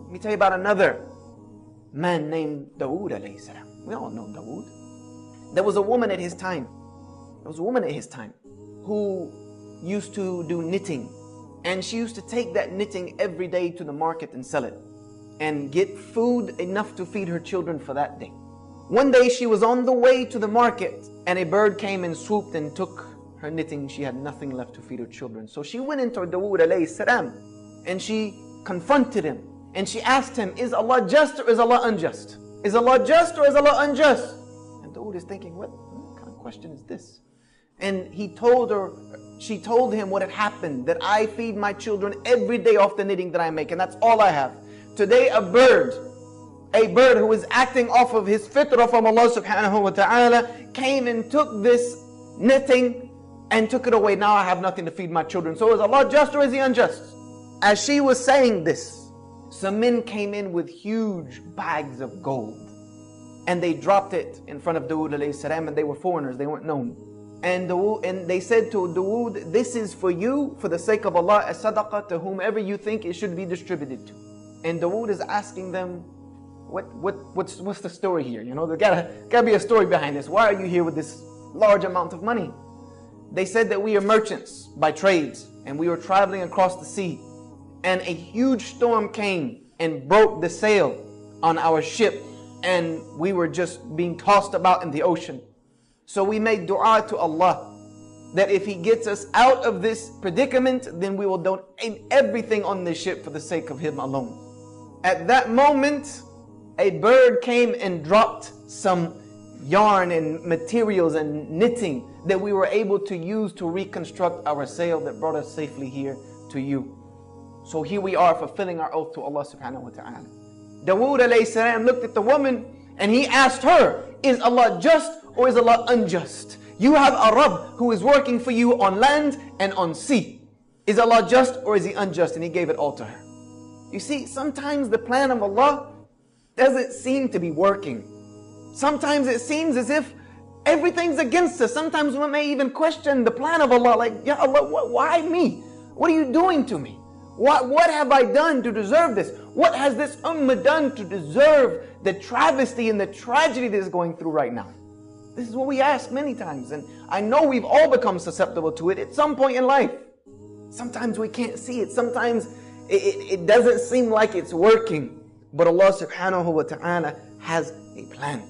Let me tell you about another man named Dawood alayhi salam. We all know Dawood. There was a woman at his time. Who used to do knitting. And she used to take that knitting every day to the market and sell it. And get food enough to feed her children for that day. One day she was on the way to the market and a bird came and swooped and took her knitting. She had nothing left to feed her children. So she went into Dawood alayhi salam and she confronted him. And she asked him, is Allah just or is Allah unjust? Is Allah just or is Allah unjust? And Dawood is thinking, what kind of question is this? And she told him what had happened, that I feed my children every day off the knitting that I make, and that's all I have. Today a bird who is acting off of his fitrah from Allah subhanahu wa ta'ala came and took this knitting and took it away. Now I have nothing to feed my children. So is Allah just or is He unjust? As she was saying this, some men came in with huge bags of gold. And they dropped it in front of Dawood alayhi salam, and they were foreigners, they weren't known. And they said to Dawood, this is for you, for the sake of Allah, as sadaqah to whomever you think it should be distributed to. And Dawood is asking them, what's the story here? You know, there gotta be a story behind this. Why are you here with this large amount of money? They said that we are merchants by trades, and we were traveling across the sea. And a huge storm came and broke the sail on our ship, and we were just being tossed about in the ocean. So we made dua to Allah that if He gets us out of this predicament, then we will donate everything on this ship for the sake of Him alone. At that moment, a bird came and dropped some yarn and materials and knitting that we were able to use to reconstruct our sail that brought us safely here to you. So here we are fulfilling our oath to Allah subhanahu wa ta'ala. Dawood alayhi salam looked at the woman and he asked her, is Allah just or is Allah unjust? You have a Rabb who is working for you on land and on sea. Is Allah just or is He unjust? And he gave it all to her. You see, sometimes the plan of Allah doesn't seem to be working. Sometimes it seems as if everything's against us. Sometimes we may even question the plan of Allah, like, Ya Allah, why me? What are you doing to me? What have I done to deserve this? What has this ummah done to deserve the travesty and the tragedy that is going through right now? This is what we ask many times, and I know we've all become susceptible to it at some point in life. Sometimes we can't see it. Sometimes it doesn't seem like it's working. But Allah subhanahu wa ta'ala has a plan.